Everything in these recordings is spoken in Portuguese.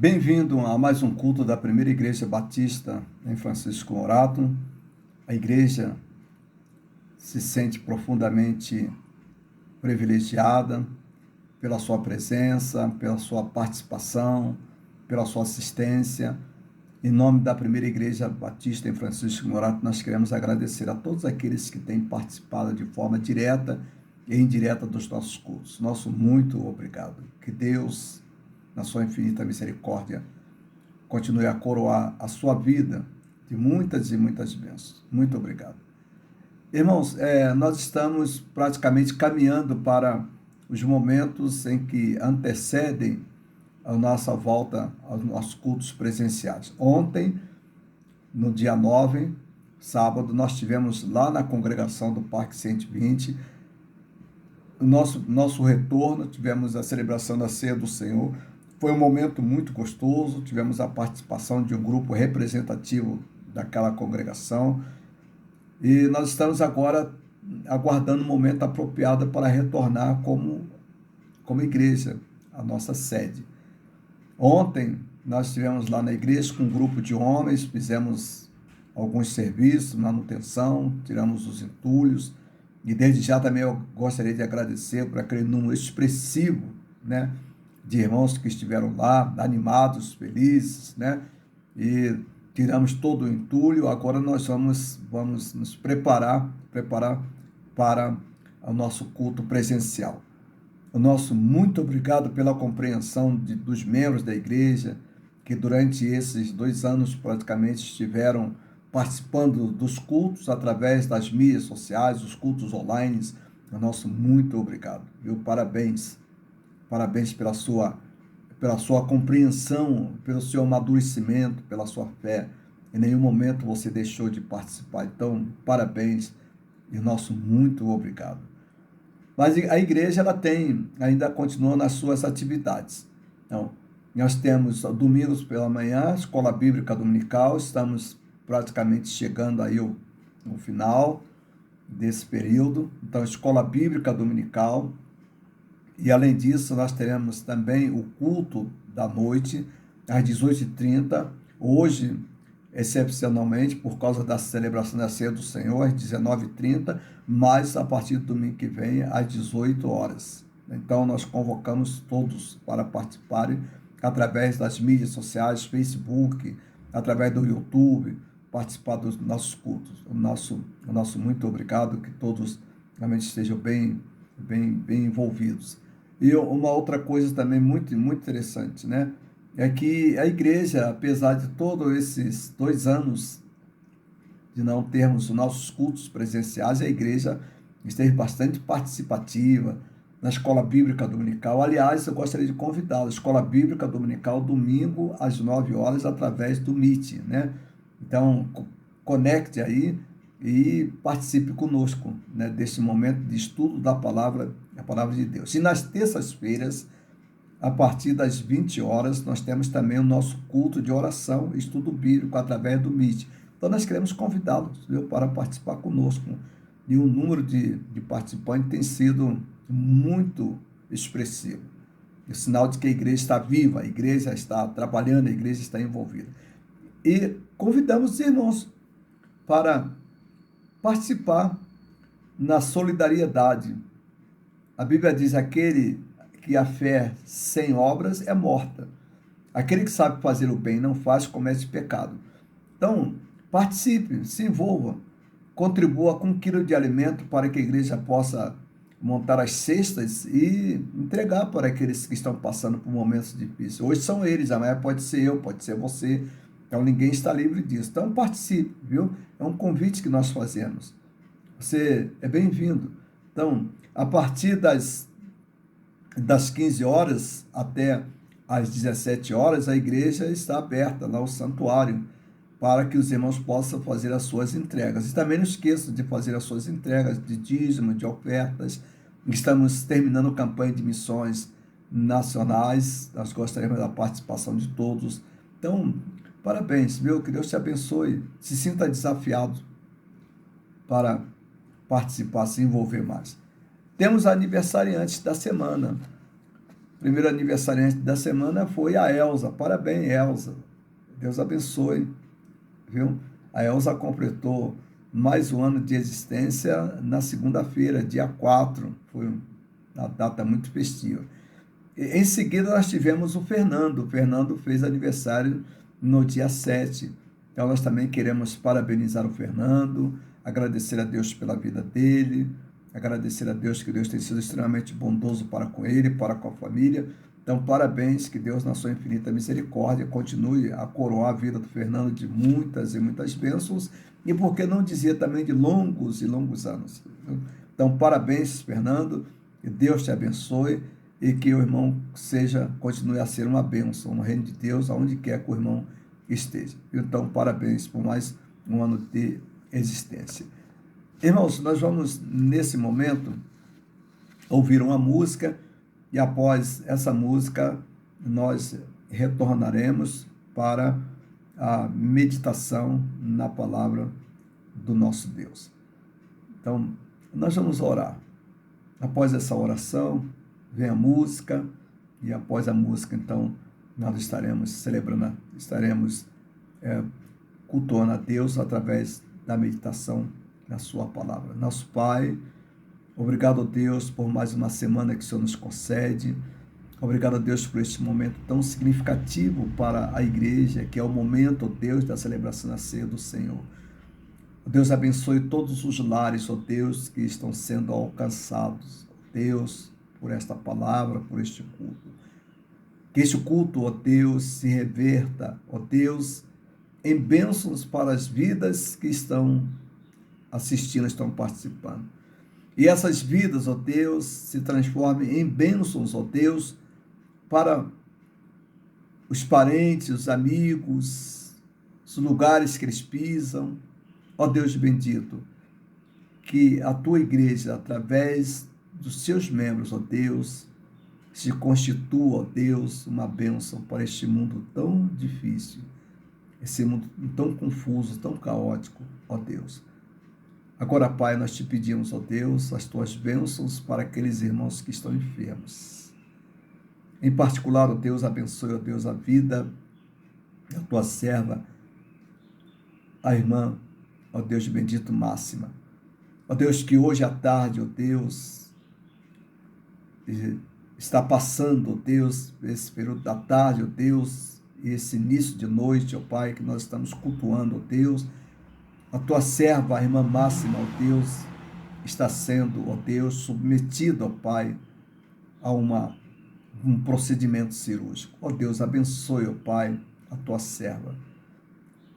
Bem-vindo a mais um culto da Primeira Igreja Batista em Francisco Morato. A igreja se sente profundamente privilegiada pela sua presença, pela sua participação, pela sua assistência. Em nome da Primeira Igreja Batista em Francisco Morato, nós queremos agradecer a todos aqueles que têm participado de forma direta e indireta dos nossos cultos. Nosso muito obrigado. Que Deus, na sua infinita misericórdia, continue a coroar a sua vida de muitas e muitas bênçãos. Muito obrigado. Irmãos, nós estamos praticamente caminhando para os momentos em que antecedem a nossa volta aos nossos cultos presenciais. Ontem, no dia 9, sábado, nós tivemos lá na congregação do Parque 120, o nosso retorno, tivemos a celebração da Ceia do Senhor. Foi um momento muito gostoso, tivemos a participação de um grupo representativo daquela congregação e nós estamos agora aguardando o momento apropriado para retornar como igreja, a nossa sede. Ontem nós estivemos lá na igreja com um grupo de homens, fizemos alguns serviços, manutenção, tiramos os entulhos e desde já também eu gostaria de agradecer por aquele número expressivo, de irmãos que estiveram lá, animados, felizes, e tiramos todo o entulho. Agora nós vamos nos preparar para o nosso culto presencial. O nosso muito obrigado pela compreensão dos membros da igreja, que durante esses 2 anos praticamente estiveram participando dos cultos através das mídias sociais, os cultos online. O nosso muito obrigado, viu? Parabéns pela sua compreensão, pelo seu amadurecimento, pela sua fé. Em nenhum momento você deixou de participar. Então, parabéns e nosso muito obrigado. Mas a igreja ainda continua nas suas atividades. Então, nós temos domingos pela manhã, escola bíblica dominical, estamos praticamente chegando aí no final desse período. Então, escola bíblica dominical. E, além disso, nós teremos também o culto da noite, às 18h30. Hoje, excepcionalmente, por causa da celebração da Ceia do Senhor, às 19h30, mas a partir do domingo que vem, às 18 horas. Então, nós convocamos todos para participarem através das mídias sociais, Facebook, através do YouTube, participar dos nossos cultos. O nosso muito obrigado, que todos realmente estejam bem envolvidos. E uma outra coisa também muito interessante, né? É que a igreja, apesar de todos esses 2 anos de não termos os nossos cultos presenciais, a igreja esteve bastante participativa na Escola Bíblica Dominical. Aliás, eu gostaria de convidá-lo, Escola Bíblica Dominical, domingo, às 9 horas, através do Meet, né? Então, conecte aí e participe conosco, né, desse momento de estudo da palavra, a palavra de Deus. E nas terças-feiras, a partir das 20 horas, nós temos também o nosso culto de oração, estudo bíblico, através do Meet. Então, nós queremos convidá-los, viu, para participar conosco. E o número de participantes tem sido muito expressivo. É sinal de que a igreja está viva, a igreja está trabalhando, a igreja está envolvida. E convidamos os irmãos para participar na solidariedade. A Bíblia diz: aquele que a fé sem obras é morta. Aquele que sabe fazer o bem e não faz, comete pecado. Então, participe, se envolva, contribua com 1 quilo de alimento para que a igreja possa montar as cestas e entregar para aqueles que estão passando por momentos difíceis. Hoje são eles, amanhã pode ser eu, pode ser você. Então, ninguém está livre disso. Então, participe, viu? É um convite que nós fazemos. Você é bem-vindo. Então, a partir das 15 horas até às 17 horas, a igreja está aberta lá, o santuário, para que os irmãos possam fazer as suas entregas. E também não esqueçam de fazer as suas entregas de dízimo, de ofertas. Estamos terminando a campanha de missões nacionais. Nós gostaríamos da participação de todos. Então, parabéns, viu? Que Deus te abençoe. Se sinta desafiado para participar, se envolver mais. Temos aniversariantes da semana. O primeiro aniversariante da semana foi a Elza. Parabéns, Elza. Deus abençoe, viu? A Elza completou mais um ano de existência na segunda-feira, dia 4. Foi uma data muito festiva. Em seguida, nós tivemos o Fernando. O Fernando fez aniversário no dia 7. Então, nós também queremos parabenizar o Fernando, agradecer a Deus pela vida dele, agradecer a Deus que Deus tem sido extremamente bondoso para com ele, para com a família. Então, parabéns, que Deus, na sua infinita misericórdia, continue a coroar a vida do Fernando de muitas e muitas bênçãos, e por que não dizer também de longos e longos anos. Então, parabéns, Fernando, que Deus te abençoe, e que o irmão continue a ser uma bênção no reino de Deus, aonde quer que o irmão esteja. Então, parabéns por mais um ano de existência. Irmãos, nós vamos, nesse momento, ouvir uma música, e após essa música, nós retornaremos para a meditação na palavra do nosso Deus. Então, nós vamos orar. Após essa oração, vem a música, e após a música, então, nós estaremos celebrando, cultuando a Deus através da meditação na sua palavra. Nosso Pai, obrigado a Deus por mais uma semana que o Senhor nos concede. Obrigado a Deus por este momento tão significativo para a igreja, que é o momento, ó Deus, da celebração da ceia do Senhor. Deus abençoe todos os lares, ó Deus, que estão sendo alcançados. Deus, por esta palavra, por este culto. Que este culto, ó Deus, se reverta, ó Deus, em bênçãos para as vidas que estão assistindo, estão participando. E essas vidas, ó Deus, se transformem em bênçãos, ó Deus, para os parentes, os amigos, os lugares que eles pisam. Ó Deus bendito, que a tua igreja, através dos seus membros, ó Deus, se constitua, ó Deus, uma bênção para este mundo tão difícil, esse mundo tão confuso, tão caótico, ó Deus. Agora, Pai, nós te pedimos, ó Deus, as tuas bênçãos para aqueles irmãos que estão enfermos. Em particular, ó Deus, abençoe, ó Deus, a vida da tua serva, a irmã, ó Deus bendito, Máxima. Ó Deus, que hoje à tarde, ó Deus, está passando, ó Deus, esse período da tarde, ó Deus, e esse início de noite, ó Pai, que nós estamos cultuando, ó Deus, a tua serva, a irmã Máxima, ó Deus, está sendo, ó Deus, submetida, ó Pai, a um procedimento cirúrgico. Ó Deus, abençoe, ó Pai, a tua serva.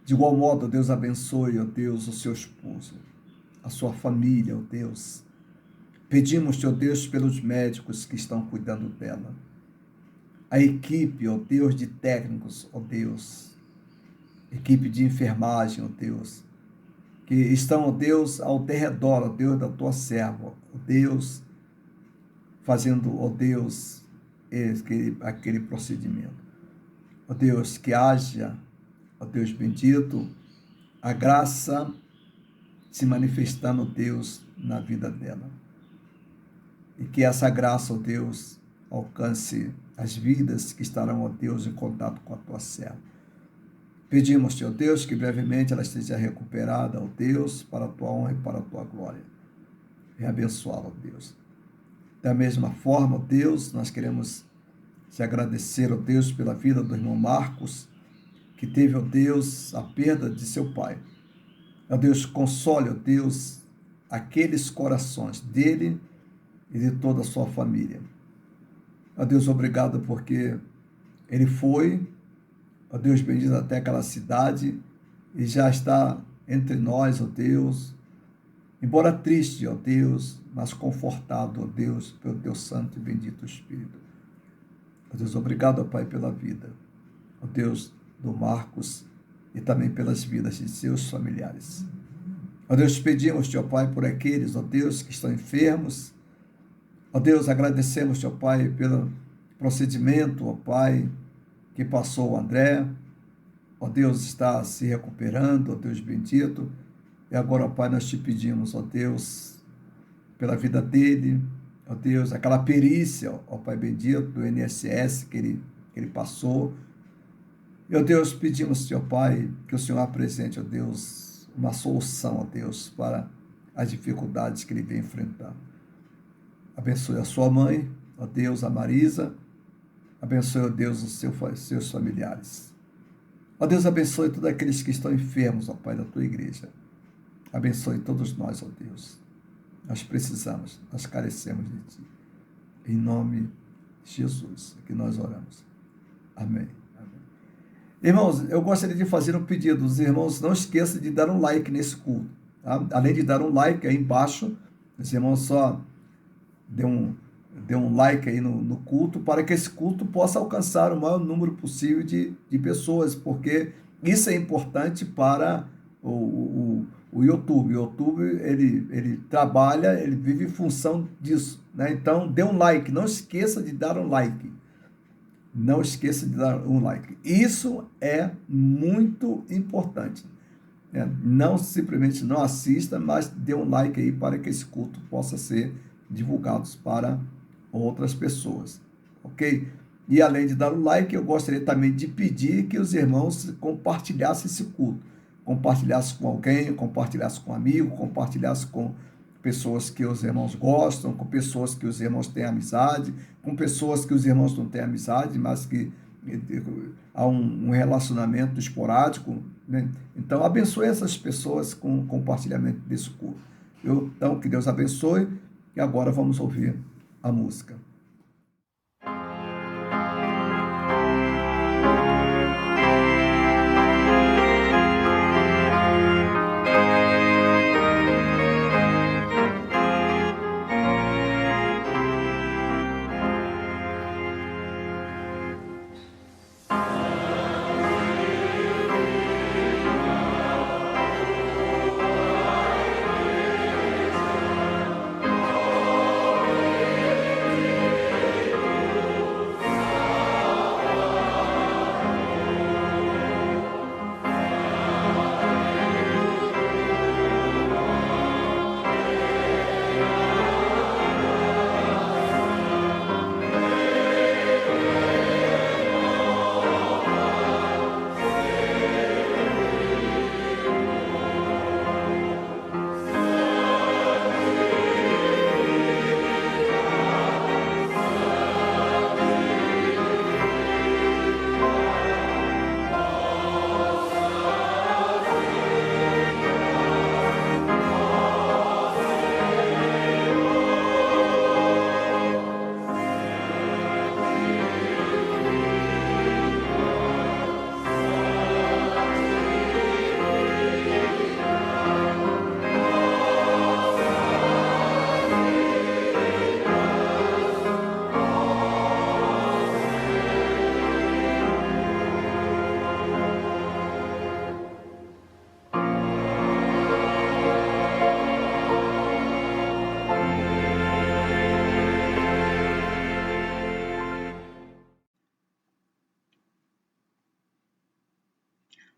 De igual modo, ó Deus, abençoe, ó Deus, o seu esposo, a sua família, ó Deus. Pedimos, ó Deus, pelos médicos que estão cuidando dela. A equipe, ó Deus, de técnicos, ó Deus. Equipe de enfermagem, ó Deus. Que estão, ó Deus, ao derredor, ó Deus, da tua serva. Ó Deus, fazendo, ó Deus, aquele procedimento. Ó Deus, que haja, ó Deus bendito, a graça se manifestando, ó Deus, na vida dela. E que essa graça, ó Deus, alcance as vidas que estarão, ó Deus, em contato com a tua serva. Pedimos-te, ó Deus, que brevemente ela esteja recuperada, ó Deus, para a tua honra e para a tua glória. E abençoá-la, ó Deus. Da mesma forma, ó Deus, nós queremos te agradecer, ó Deus, pela vida do irmão Marcos, que teve, ó Deus, a perda de seu pai. Ó Deus, console, ó Deus, aqueles corações dele e de toda a sua família. Ó Deus, obrigado porque ele foi, ó Deus bendito, até aquela cidade e já está entre nós, ó Deus, embora triste, ó Deus, mas confortado, ó Deus, pelo teu santo e bendito Espírito. Ó Deus, obrigado, ó Pai, pela vida, ó Deus, do Marcos e também pelas vidas de seus familiares. Ó Deus, pedimos-te, ó Pai, por aqueles, ó Deus, que estão enfermos. Ó Deus, agradecemos-te, ó Pai, pelo procedimento, ó Pai, que passou o André. Ó Deus, está se recuperando, ó Deus bendito. E agora, ó Pai, nós te pedimos, ó Deus, pela vida dele, ó Deus, aquela perícia, ó Pai bendito, do INSS que ele passou. E, ó Deus, pedimos-te, ó Pai, que o Senhor apresente, ó Deus, uma solução, ó Deus, para as dificuldades que ele vem enfrentando. Abençoe a sua mãe, ó Deus, a Marisa. Abençoe, ó Deus, os seus familiares. Ó Deus, abençoe todos aqueles que estão enfermos, ó Pai, da tua igreja. Abençoe todos nós, ó Deus. Nós precisamos, nós carecemos de ti. Em nome de Jesus, que nós oramos. Amém. Amém. Irmãos, eu gostaria de fazer um pedido. Os irmãos, não esqueçam de dar um like nesse culto. Tá? Além de dar um like aí embaixo, os irmãos só dê um like aí no culto, para que esse culto possa alcançar o maior número possível de pessoas, porque isso é importante para o YouTube. O YouTube, ele trabalha, ele vive em função disso, né? Então, dê um like, não esqueça de dar um like. Não esqueça de dar um like. Isso é muito importante. Né? Não simplesmente não assista, mas dê um like aí para que esse culto possa ser divulgado para outras pessoas, ok? E além de dar o like, eu gostaria também de pedir que os irmãos compartilhassem esse culto, compartilhassem com alguém, compartilhassem com um amigo, compartilhassem com pessoas que os irmãos gostam, com pessoas que os irmãos têm amizade, com pessoas que os irmãos não têm amizade, mas que há um relacionamento esporádico, né? Então, abençoe essas pessoas com o compartilhamento desse culto. Então, que Deus abençoe. E agora vamos ouvir a música.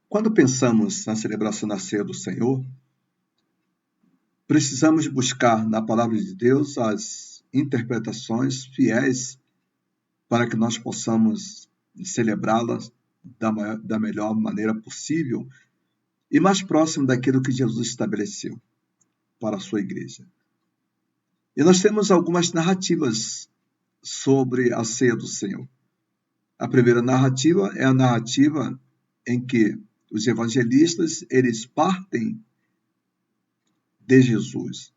Quando pensamos na celebração da ceia do Senhor, precisamos buscar na palavra de Deus as interpretações fiéis para que nós possamos celebrá-las da melhor maneira possível e mais próximo daquilo que Jesus estabeleceu para a sua igreja. E nós temos algumas narrativas sobre a ceia do Senhor. A primeira narrativa é a narrativa em que os evangelistas, eles partem de Jesus,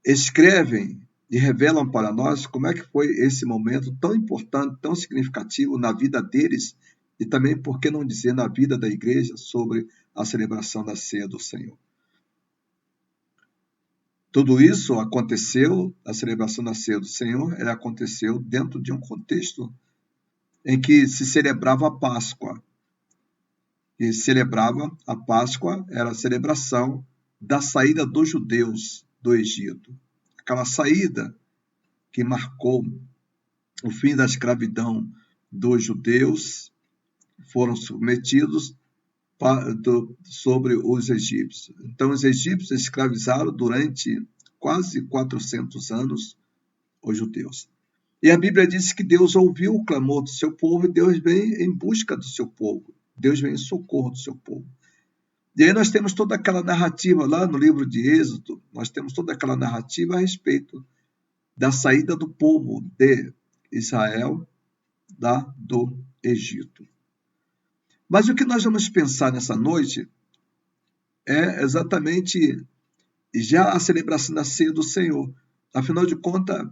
escrevem e revelam para nós como é que foi esse momento tão importante, tão significativo na vida deles e também, por que não dizer, na vida da igreja sobre a celebração da ceia do Senhor. Tudo isso aconteceu, a celebração da ceia do Senhor, ela aconteceu dentro de um contexto em que se celebrava a Páscoa. E celebrava a Páscoa, era a celebração da saída dos judeus do Egito. Aquela saída que marcou o fim da escravidão dos judeus, foram submetidos sobre os egípcios. Então, os egípcios escravizaram durante quase 400 anos os judeus. E a Bíblia diz que Deus ouviu o clamor do seu povo e Deus vem em busca do seu povo. Deus vem em socorro do seu povo. E aí nós temos toda aquela narrativa lá no livro de Êxodo, nós temos toda aquela narrativa a respeito da saída do povo de Israel do Egito. Mas o que nós vamos pensar nessa noite é exatamente já a celebração da ceia do Senhor. Afinal de contas,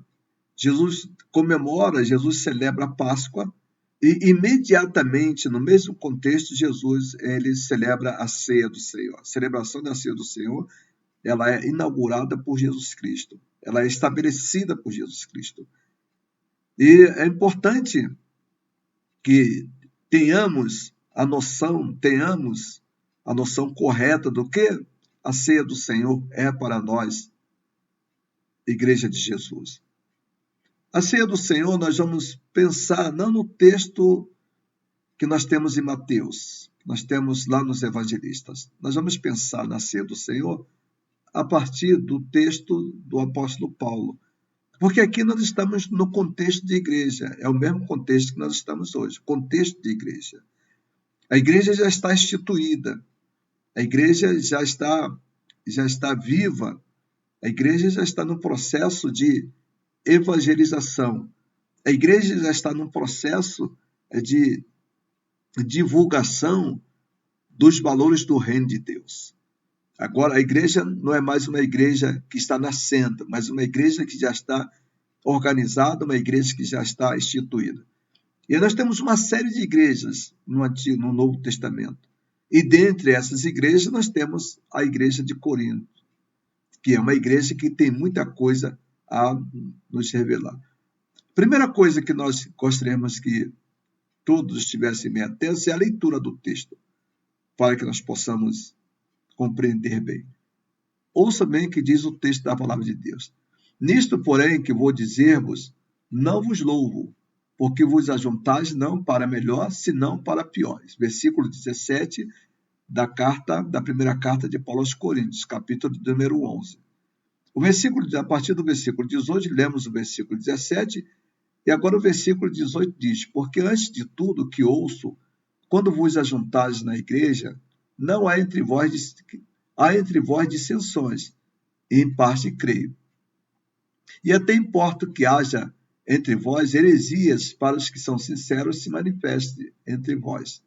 Jesus comemora, Jesus celebra a Páscoa e imediatamente, no mesmo contexto, Jesus ele celebra a ceia do Senhor. A celebração da ceia do Senhor, ela é inaugurada por Jesus Cristo. Ela é estabelecida por Jesus Cristo. E é importante que tenhamos a noção correta do que a ceia do Senhor é para nós, Igreja de Jesus. A ceia do Senhor, nós vamos pensar não no texto que nós temos em Mateus, nós temos lá nos evangelistas. Nós vamos pensar na ceia do Senhor a partir do texto do apóstolo Paulo. Porque aqui nós estamos no contexto de igreja, é o mesmo contexto que nós estamos hoje, contexto de igreja. A igreja já está instituída, a igreja já está viva, a igreja já está no processo de evangelização, a igreja já está num processo de divulgação dos valores do reino de Deus. Agora, a igreja não é mais uma igreja que está nascendo, mas uma igreja que já está organizada, uma igreja que já está instituída. E nós temos uma série de igrejas no Novo Testamento. E dentre essas igrejas, nós temos a igreja de Corinto, que é uma igreja que tem muita coisa a nos revelar. Primeira coisa que nós gostaríamos que todos estivessem bem atentos é a leitura do texto, para que nós possamos compreender bem. Ouça bem o que diz o texto da palavra de Deus. Nisto, porém, que vou dizer-vos, não vos louvo, porque vos ajuntais não para melhor, senão para piores. Versículo 17 da primeira carta de Paulo aos Coríntios, capítulo número 11. A partir do versículo 18, lemos o versículo 17, e agora o versículo 18 diz: porque antes de tudo que ouço, quando vos ajuntares na igreja, não há entre vós dissensões, e em parte creio. E até importa que haja entre vós heresias, para os que são sinceros se manifeste entre vós.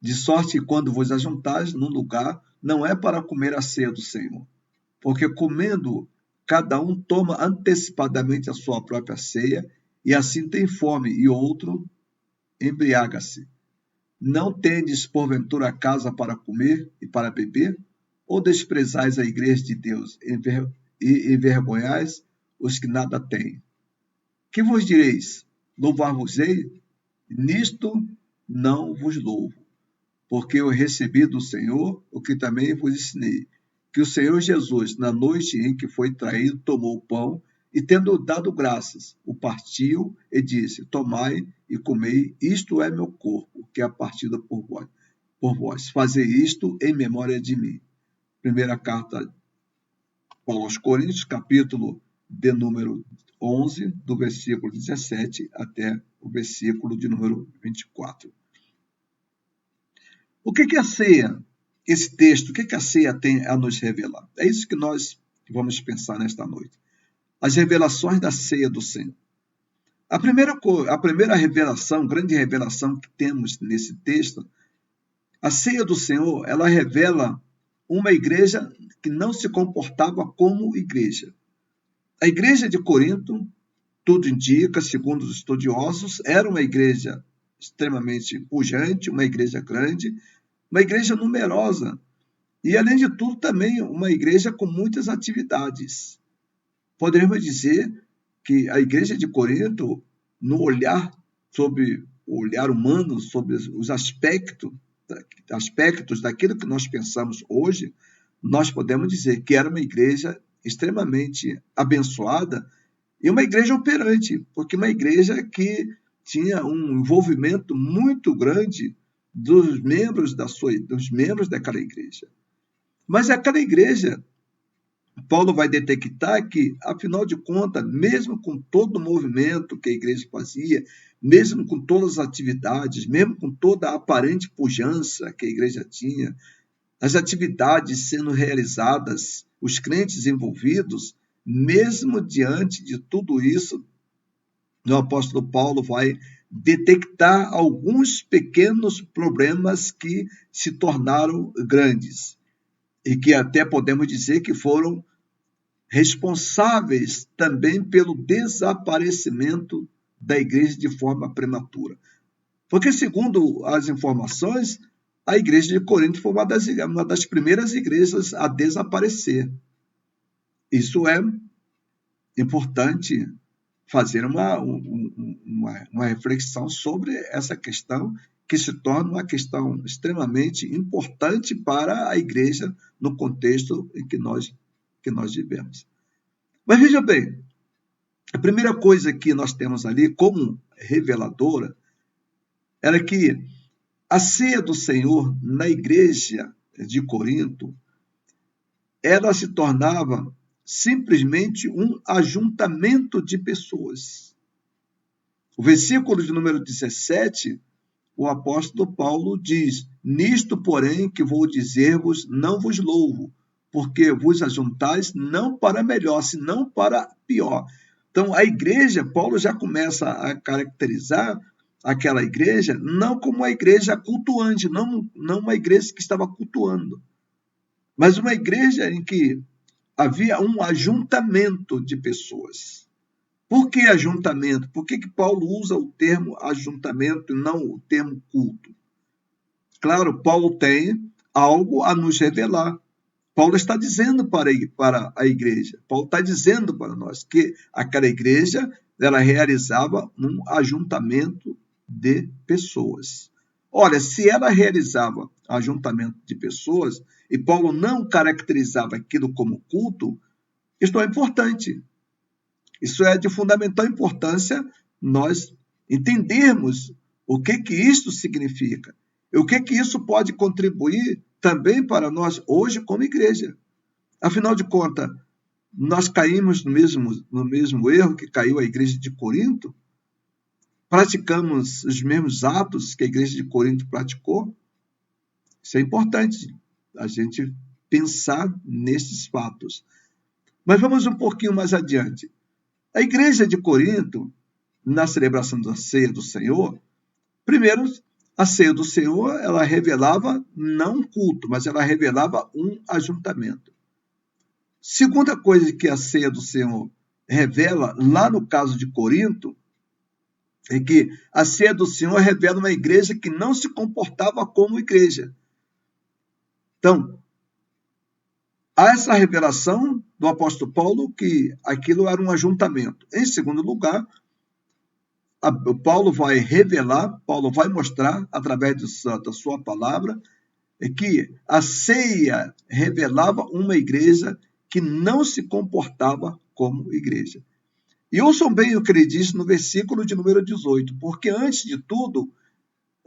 De sorte que quando vos ajuntares num lugar, não é para comer a ceia do Senhor. Porque comendo, cada um toma antecipadamente a sua própria ceia, e assim tem fome, e outro embriaga-se. Não tendes, porventura, casa para comer e para beber? Ou desprezais a igreja de Deus e envergonhais os que nada têm? Que vos direis? Louvar-vos-ei? Nisto não vos louvo, porque eu recebi do Senhor o que também vos ensinei, que o Senhor Jesus, na noite em que foi traído, tomou o pão e, tendo dado graças, o partiu e disse: tomai e comei, isto é meu corpo, que é partido por vós. por vós. Fazei isto em memória de mim. Primeira carta Paulo aos Coríntios, capítulo de número 11, do versículo 17 até o versículo de número 24. O que a ceia, esse texto, o que a ceia tem a nos revelar? É isso que nós vamos pensar nesta noite. As revelações da ceia do Senhor. A primeira revelação, grande revelação que temos nesse texto, a ceia do Senhor, ela revela uma igreja que não se comportava como igreja. A igreja de Corinto, tudo indica, segundo os estudiosos, era uma igreja extremamente pujante, uma igreja grande, uma igreja numerosa e, além de tudo, também uma igreja com muitas atividades. Poderíamos dizer que a igreja de Corinto, no olhar sobre o olhar humano, sobre os aspectos daquilo que nós pensamos hoje, nós podemos dizer que era uma igreja extremamente abençoada e uma igreja operante, porque uma igreja que tinha um envolvimento muito grande dos membros daquela igreja. Mas aquela igreja, Paulo vai detectar que, afinal de contas, mesmo com todo o movimento que a igreja fazia, mesmo com todas as atividades, mesmo com toda a aparente pujança que a igreja tinha, as atividades sendo realizadas, os crentes envolvidos, mesmo diante de tudo isso, o apóstolo Paulo vai detectar alguns pequenos problemas que se tornaram grandes e que até podemos dizer que foram responsáveis também pelo desaparecimento da igreja de forma prematura. Porque, segundo as informações, a igreja de Corinto foi uma das primeiras igrejas a desaparecer. Isso é importante fazer uma reflexão sobre essa questão, que se torna uma questão extremamente importante para a igreja no contexto em que nós vivemos. Mas veja bem, a primeira coisa que nós temos ali como reveladora era que a ceia do Senhor na igreja de Corinto, ela se tornava simplesmente um ajuntamento de pessoas. O versículo de número 17, o apóstolo Paulo diz: nisto, porém, que vou dizer-vos, não vos louvo, porque vos ajuntais não para melhor, senão para pior. Então, a igreja, Paulo já começa a caracterizar aquela igreja não como uma igreja cultuante, não uma igreja que estava cultuando, mas uma igreja em que havia um ajuntamento de pessoas. Por que ajuntamento? Por que Paulo usa o termo ajuntamento e não o termo culto? Claro, Paulo tem algo a nos revelar. Paulo está dizendo para a igreja, Paulo está dizendo para nós que aquela igreja ela realizava um ajuntamento de pessoas. Olha, se ela realizava ajuntamento de pessoas e Paulo não caracterizava aquilo como culto, isto é importante. Isso é de fundamental importância nós entendermos o que isso significa e o que isso pode contribuir também para nós hoje como igreja. Afinal de contas, nós caímos no mesmo erro que caiu a igreja de Corinto? Praticamos os mesmos atos que a igreja de Corinto praticou? Isso é importante, a gente pensar nesses fatos. Mas vamos um pouquinho mais adiante. A igreja de Corinto, na celebração da ceia do Senhor, primeiro, a ceia do Senhor, ela revelava não um culto, mas ela revelava um ajuntamento. Segunda coisa que a ceia do Senhor revela, lá no caso de Corinto, é que a ceia do Senhor revela uma igreja que não se comportava como igreja. Então, há essa revelação do apóstolo Paulo que aquilo era um ajuntamento. Em segundo lugar, Paulo vai revelar, Paulo vai mostrar, através da sua palavra, que a ceia revelava uma igreja que não se comportava como igreja. E ouçam bem o que ele diz no versículo de número 18, porque antes de tudo,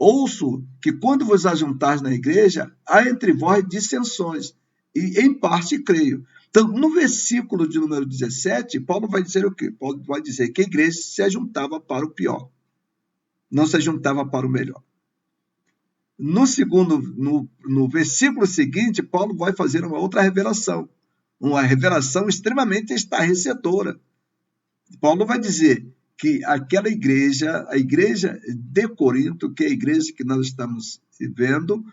ouço que quando vos ajuntais na igreja, há entre vós dissensões, e em parte creio. Então, no versículo de número 17, Paulo vai dizer o quê? Paulo vai dizer que a igreja se ajuntava para o pior, não se ajuntava para o melhor. No versículo seguinte, Paulo vai fazer uma outra revelação, uma revelação extremamente estarrecedora. Paulo vai dizer que aquela igreja, a igreja de Corinto, que é a igreja que nós estamos vendo,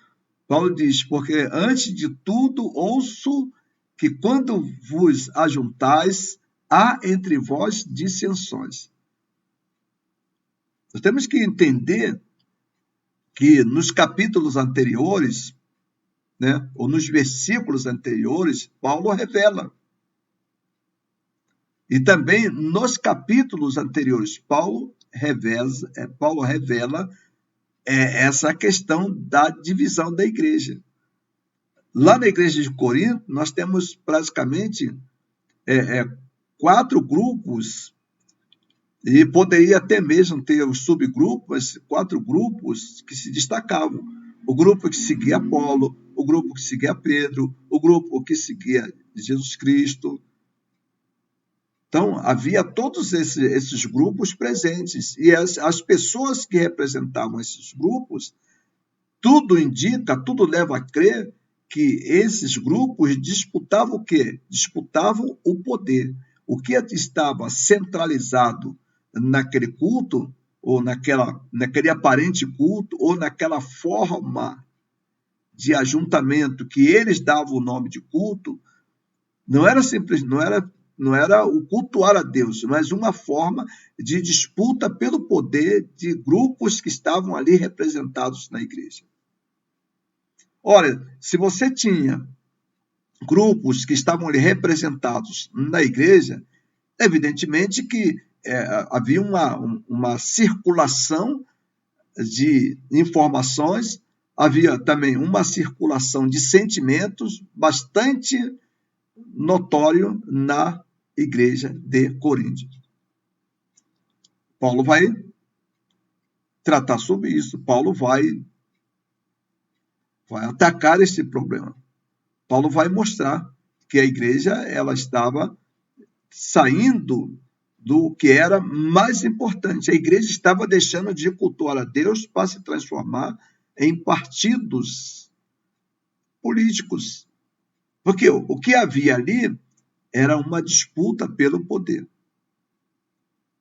Paulo diz, porque antes de tudo ouço que quando vos ajuntais, há entre vós dissensões. Nós temos que entender que nos capítulos anteriores, né, ou nos versículos anteriores, Paulo revela. E também nos capítulos anteriores, Paulo revela essa questão da divisão da igreja. Lá na igreja de Corinto, nós temos praticamente 4 grupos, e poderia até mesmo ter os subgrupos, 4 grupos que se destacavam. O grupo que seguia Apolo, o grupo que seguia Pedro, o grupo que seguia Jesus Cristo. Então, havia todos esses grupos presentes. E as pessoas que representavam esses grupos, tudo indica, tudo leva a crer que esses grupos disputavam o quê? Disputavam o poder. O que estava centralizado naquele culto, ou naquele aparente culto, ou naquela forma de ajuntamento que eles davam o nome de culto, não era o cultuar a Deus, mas uma forma de disputa pelo poder de grupos que estavam ali representados na igreja. Ora, se você tinha grupos que estavam ali representados na igreja, evidentemente que havia uma circulação de informações, havia também uma circulação de sentimentos bastante notório na igreja de Corinto. Paulo vai tratar sobre isso, Paulo vai atacar esse problema. Paulo vai mostrar que a igreja ela estava saindo do que era mais importante. A igreja estava deixando de cultuar a Deus para se transformar em partidos políticos. Porque o que havia ali era uma disputa pelo poder.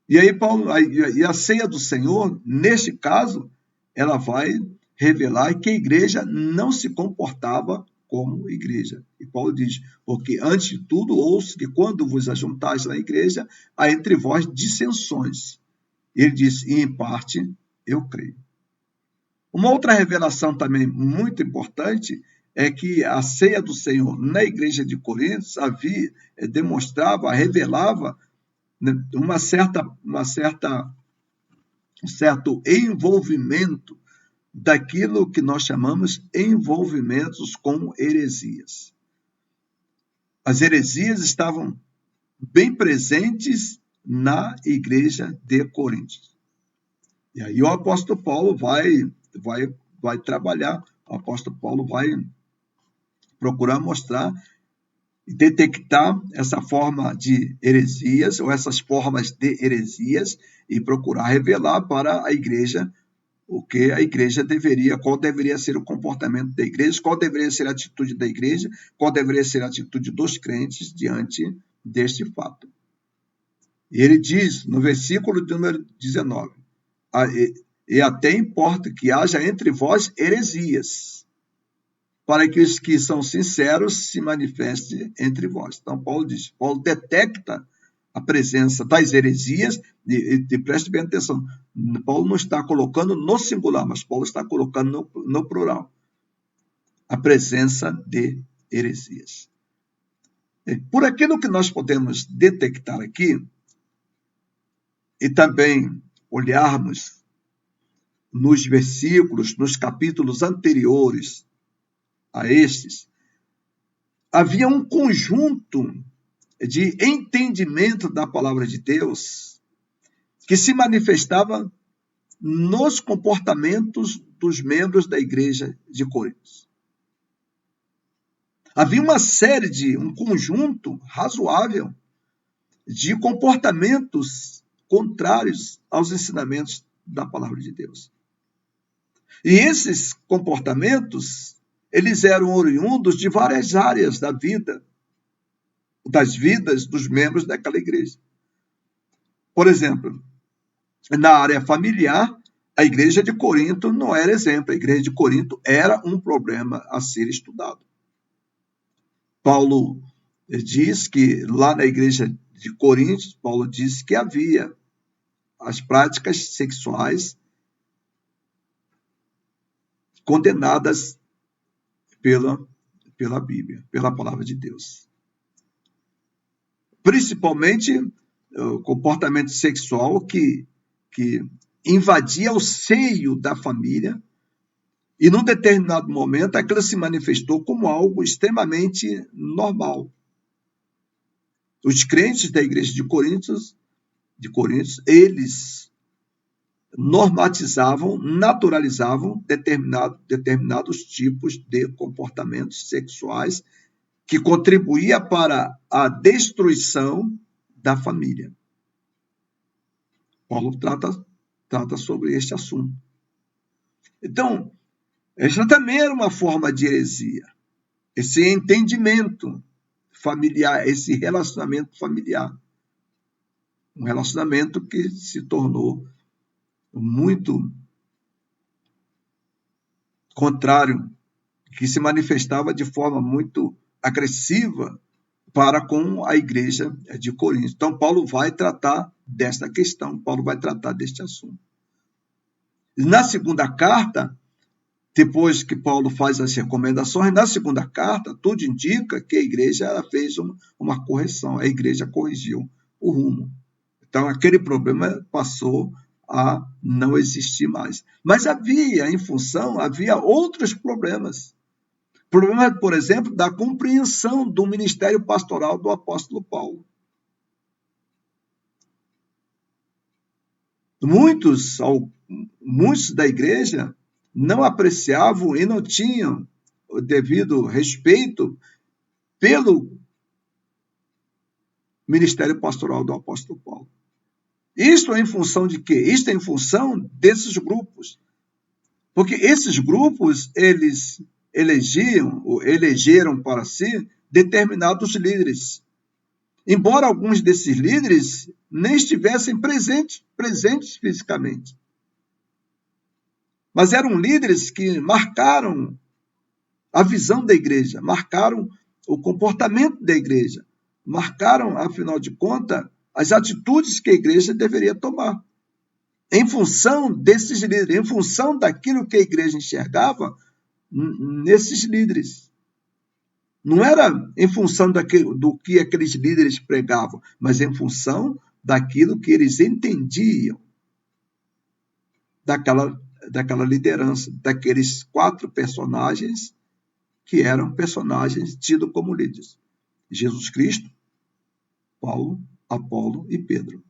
E aí a ceia do Senhor, neste caso, ela vai revelar que a igreja não se comportava como igreja. E Paulo diz, porque antes de tudo ouço que quando vos ajuntais na igreja, há entre vós dissensões. Ele diz, e em parte eu creio. Uma outra revelação também muito importante é que a ceia do Senhor na igreja de Corinto revelava um certo envolvimento daquilo que nós chamamos envolvimentos com heresias. As heresias estavam bem presentes na igreja de Corinto. E aí o apóstolo Paulo vai trabalhar, o apóstolo Paulo vai procurar mostrar e detectar essa forma de heresias, ou essas formas de heresias, e procurar revelar para a igreja o que a igreja qual deveria ser o comportamento da igreja, qual deveria ser a atitude da igreja, qual deveria ser a atitude dos crentes diante deste fato. E ele diz, no versículo de número 19, e até importa que haja entre vós heresias, para que os que são sinceros se manifestem entre vós. Então, Paulo detecta a presença das heresias, e preste bem atenção, Paulo não está colocando no singular, mas Paulo está colocando no plural, a presença de heresias. Por aquilo que nós podemos detectar aqui, e também olharmos nos versículos, nos capítulos anteriores a estes, havia um conjunto de entendimento da palavra de Deus que se manifestava nos comportamentos dos membros da igreja de Corinto. Havia um conjunto razoável de comportamentos contrários aos ensinamentos da palavra de Deus. E esses comportamentos, eles eram oriundos de várias áreas da vida, das vidas dos membros daquela igreja. Por exemplo, na área familiar, a igreja de Corinto não era exemplo. A igreja de Corinto era um problema a ser estudado. Paulo diz que lá na igreja de Corinto, Paulo diz que havia as práticas sexuais condenadas pela Bíblia, pela palavra de Deus. Principalmente o comportamento sexual que invadia o seio da família e, num determinado momento, aquilo se manifestou como algo extremamente normal. Os crentes da igreja de Corinto, eles normatizavam, naturalizavam determinados tipos de comportamentos sexuais que contribuía para a destruição da família. Paulo trata sobre este assunto. Então, essa também era uma forma de heresia. Esse entendimento familiar, esse relacionamento familiar. Um relacionamento que se tornou muito contrário, que se manifestava de forma muito agressiva para com a igreja de Corinto. Então, Paulo vai tratar desta questão, Paulo vai tratar deste assunto. Na segunda carta, depois que Paulo faz as recomendações, na segunda carta, tudo indica que a igreja fez uma correção, a igreja corrigiu o rumo. Então, aquele problema passou a não existir mais. Mas havia outros problemas. Problema, por exemplo, da compreensão do ministério pastoral do apóstolo Paulo. Muitos da igreja não apreciavam e não tinham o devido respeito pelo ministério pastoral do apóstolo Paulo. Isto é em função de quê? Isto é em função desses grupos. Porque esses grupos, eles elegeram para si determinados líderes. Embora alguns desses líderes nem estivessem presentes fisicamente. Mas eram líderes que marcaram a visão da igreja, marcaram o comportamento da igreja, marcaram, afinal de contas, as atitudes que a igreja deveria tomar. Em função desses líderes, em função daquilo que a igreja enxergava nesses líderes. Não era em função do que aqueles líderes pregavam, mas em função daquilo que eles entendiam daquela liderança, daqueles 4 personagens que eram personagens tidos como líderes. Jesus Cristo, Paulo, Apolo e Pedro.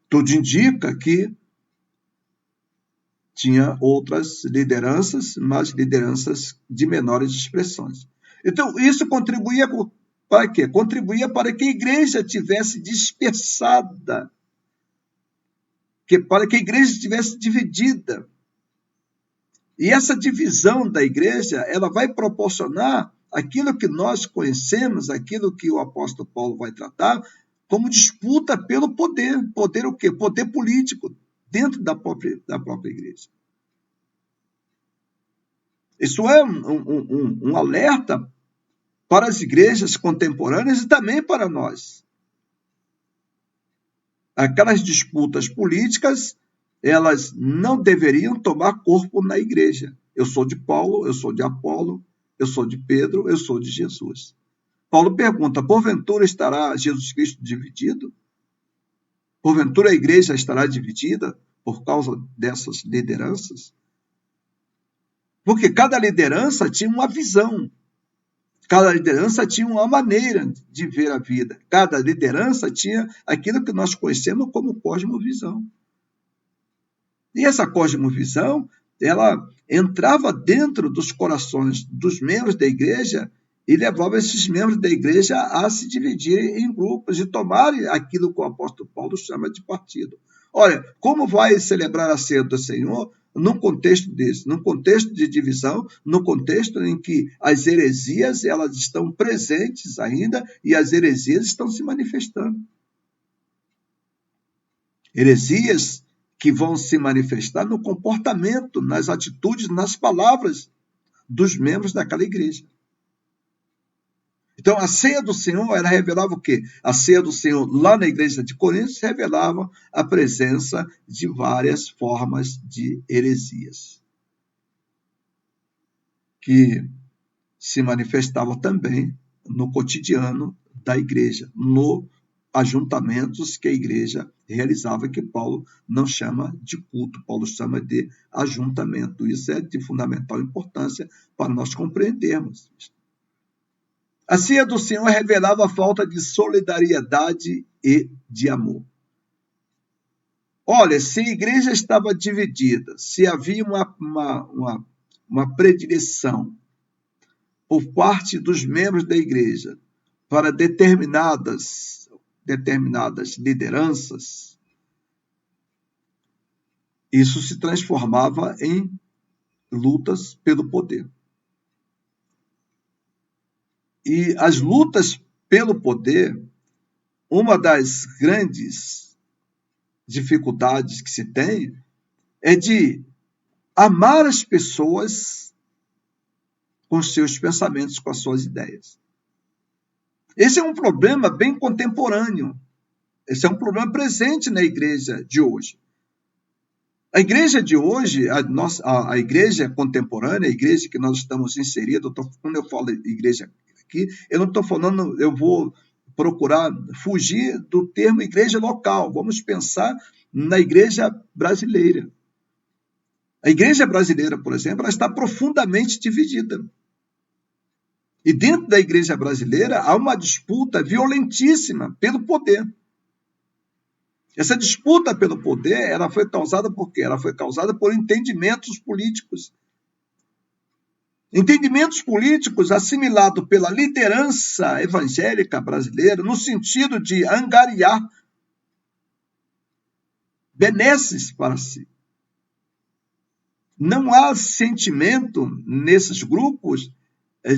Tudo indica que tinha outras lideranças, mas lideranças de menores expressões. Então, isso contribuía para quê? Contribuía para que a igreja tivesse dispersada, para que a igreja estivesse dividida. E essa divisão da igreja, ela vai proporcionar aquilo que nós conhecemos, aquilo que o apóstolo Paulo vai tratar, como disputa pelo poder. Poder o quê? Poder político, dentro da própria igreja. Isso é um alerta para as igrejas contemporâneas e também para nós. Aquelas disputas políticas, elas não deveriam tomar corpo na igreja. Eu sou de Paulo, eu sou de Apolo, eu sou de Pedro, eu sou de Jesus. Paulo pergunta, porventura estará Jesus Cristo dividido? Porventura a igreja estará dividida por causa dessas lideranças? Porque cada liderança tinha uma visão. Cada liderança tinha uma maneira de ver a vida. Cada liderança tinha aquilo que nós conhecemos como cosmovisão. E essa cosmovisão, ela entrava dentro dos corações dos membros da igreja e levava esses membros da igreja a se dividirem em grupos e tomarem aquilo que o apóstolo Paulo chama de partido. Olha, como vai celebrar a ceia do Senhor num contexto desse, num contexto de divisão, num contexto em que as heresias elas estão presentes ainda e as heresias estão se manifestando. Heresias que vão se manifestar no comportamento, nas atitudes, nas palavras dos membros daquela igreja. Então, a ceia do Senhor, ela revelava o quê? A ceia do Senhor, lá na igreja de Corinto, revelava a presença de várias formas de heresias, que se manifestavam também no cotidiano da igreja, no ajuntamentos que a igreja realizava, que Paulo não chama de culto, Paulo chama de ajuntamento. Isso é de fundamental importância para nós compreendermos. A ceia do Senhor revelava a falta de solidariedade e de amor. Olha, se a igreja estava dividida, se havia uma predileção por parte dos membros da igreja para determinadas lideranças, isso se transformava em lutas pelo poder. E as lutas pelo poder, uma das grandes dificuldades que se tem é de amar as pessoas com os seus pensamentos, com as suas ideias. Esse é um problema bem contemporâneo. Esse é um problema presente na igreja de hoje. A igreja de hoje, a igreja contemporânea, a igreja que nós estamos inseridos, quando eu falo igreja aqui, eu não estou falando, eu vou procurar fugir do termo igreja local. Vamos pensar na igreja brasileira. A igreja brasileira, por exemplo, ela está profundamente dividida. E dentro da igreja brasileira há uma disputa violentíssima pelo poder. Essa disputa pelo poder, ela foi causada por quê? Ela foi causada por entendimentos políticos. Entendimentos políticos assimilados pela liderança evangélica brasileira no sentido de angariar benesses para si. Não há sentimento nesses grupos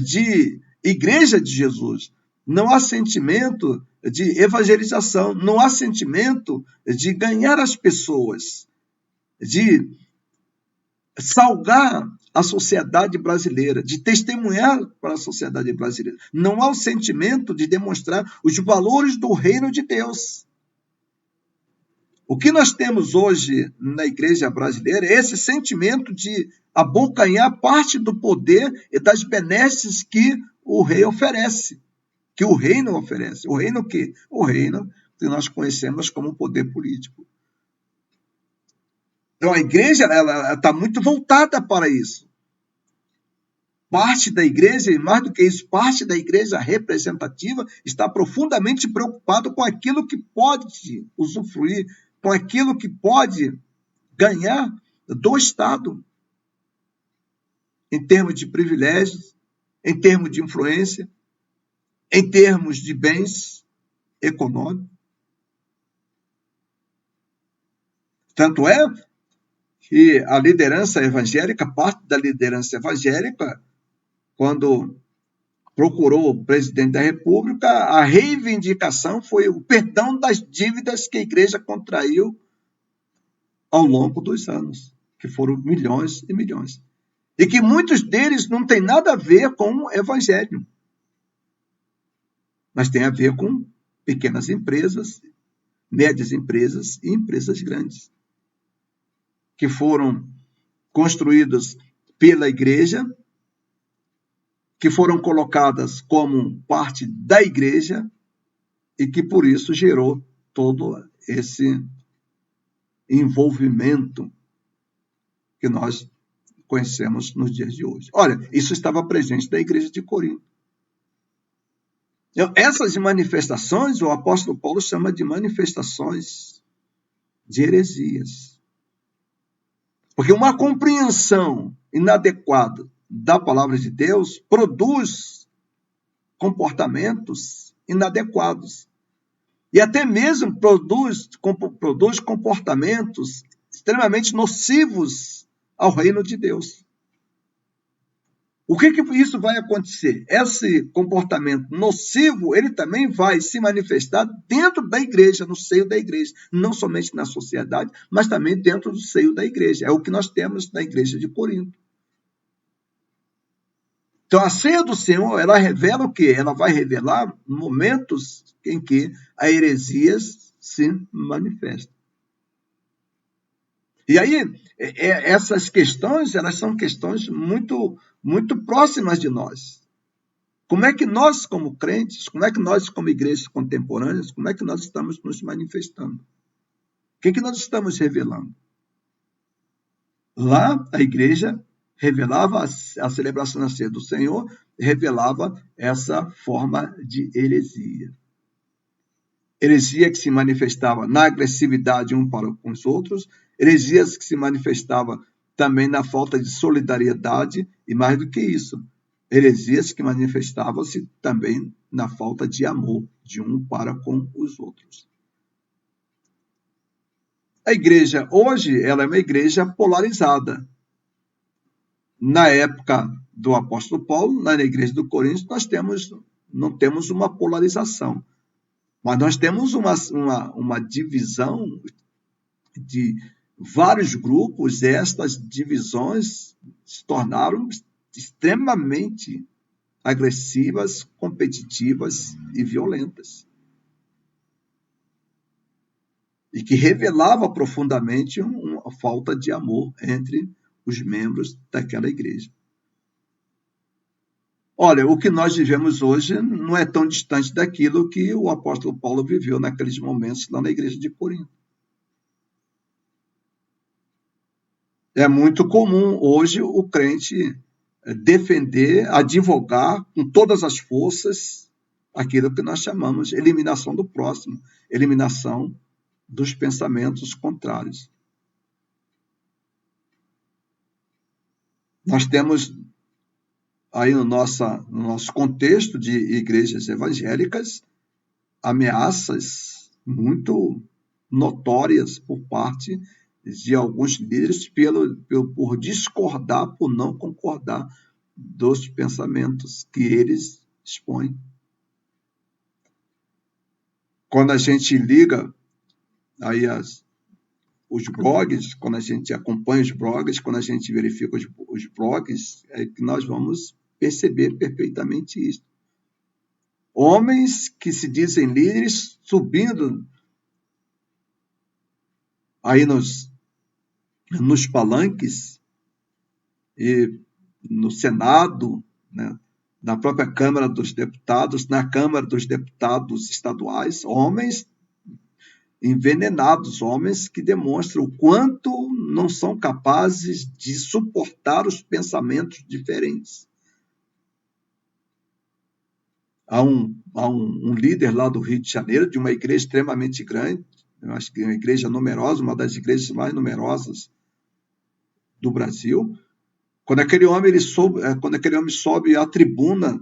de igreja de Jesus. Não há sentimento de evangelização, não há sentimento de ganhar as pessoas, de salgar a sociedade brasileira, de testemunhar para a sociedade brasileira. Não há o sentimento de demonstrar os valores do reino de Deus. O que nós temos hoje na igreja brasileira é esse sentimento de abocanhar parte do poder e das benesses que o rei oferece, que o reino oferece. O reino o quê? O reino que nós conhecemos como poder político. Então a igreja está muito voltada para isso. Parte da igreja, e mais do que isso, parte da igreja representativa está profundamente preocupado com aquilo que pode usufruir, com aquilo que pode ganhar do Estado, em termos de privilégios, em termos de influência, em termos de bens econômicos. Tanto é que a liderança evangélica, parte da liderança evangélica, quando procurou o presidente da República, a reivindicação foi o perdão das dívidas que a igreja contraiu ao longo dos anos, que foram milhões e milhões. E que muitos deles não têm nada a ver com o evangelho, mas tem a ver com pequenas empresas, médias empresas e empresas grandes, que foram construídas pela igreja, que foram colocadas como parte da igreja e que por isso gerou todo esse envolvimento que nós conhecemos nos dias de hoje. Olha, isso estava presente na igreja de Corinto. Essas manifestações, o apóstolo Paulo chama de manifestações de heresias. Porque uma compreensão inadequada da palavra de Deus produz comportamentos inadequados. E até mesmo produz comportamentos extremamente nocivos ao reino de Deus. O que isso vai acontecer? Esse comportamento nocivo, ele também vai se manifestar dentro da igreja, no seio da igreja. Não somente na sociedade, mas também dentro do seio da igreja. É o que nós temos na igreja de Corinto. Então, a ceia do Senhor, ela revela o quê? Ela vai revelar momentos em que a heresia se manifesta. E aí, essas questões, elas são questões muito, muito próximas de nós. Como é que nós, como crentes, como é que nós, como igrejas contemporâneas, como é que nós estamos nos manifestando? O que nós estamos revelando? Lá, a igreja revelava a celebração da ceia do Senhor, revelava essa forma de heresia. Heresia que se manifestava na agressividade um para com os outros, heresias que se manifestava também na falta de solidariedade, e mais do que isso, heresias que manifestavam-se também na falta de amor de um para com os outros. A igreja hoje, ela é uma igreja polarizada. Na época do apóstolo Paulo, na igreja do Coríntios, nós não temos uma polarização, mas nós temos uma divisão de vários grupos. Estas divisões se tornaram extremamente agressivas, competitivas e violentas. E que revelava profundamente uma falta de amor entre os membros daquela igreja. Olha, o que nós vivemos hoje não é tão distante daquilo que o apóstolo Paulo viveu naqueles momentos lá na igreja de Corinto. É muito comum hoje o crente defender, advogar com todas as forças aquilo que nós chamamos de eliminação do próximo, eliminação dos pensamentos contrários. Nós temos aí no nosso contexto de igrejas evangélicas ameaças muito notórias por parte de alguns líderes por discordar, por não concordar dos pensamentos que eles expõem. Quando a gente liga aí os blogs, quando a gente acompanha os blogs, quando a gente verifica os blogs, é que nós vamos perceber perfeitamente isso. Homens que se dizem líderes subindo aí nos palanques e no Senado, né, na própria Câmara dos Deputados, na Câmara dos Deputados estaduais, homens envenenados, homens que demonstram o quanto não são capazes de suportar os pensamentos diferentes. Há um líder lá do Rio de Janeiro, de uma igreja extremamente grande, eu acho que é uma igreja numerosa, uma das igrejas mais numerosas do Brasil. Quando aquele homem sobe à tribuna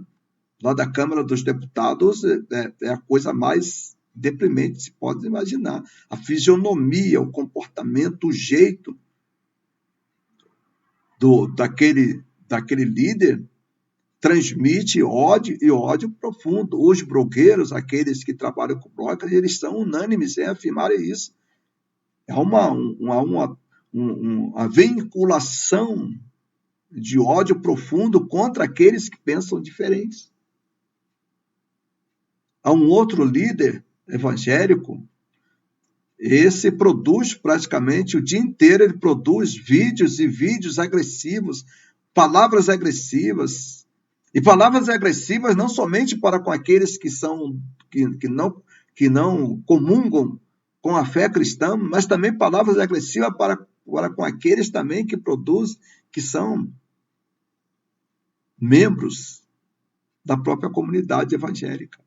lá da Câmara dos Deputados, é a coisa mais deprimente que se pode imaginar. A fisionomia, o comportamento, o jeito daquele líder transmite ódio e ódio profundo. Os blogueiros, aqueles que trabalham com blogs, eles são unânimes em afirmar isso. Há uma vinculação de ódio profundo contra aqueles que pensam diferentes. Há um outro líder evangélico, esse produz praticamente o dia inteiro, ele produz vídeos e vídeos agressivos, palavras agressivas, e palavras agressivas não somente para com aqueles que não comungam com a fé cristã, mas também palavras agressivas para com aqueles também que produzem, que são membros da própria comunidade evangélica.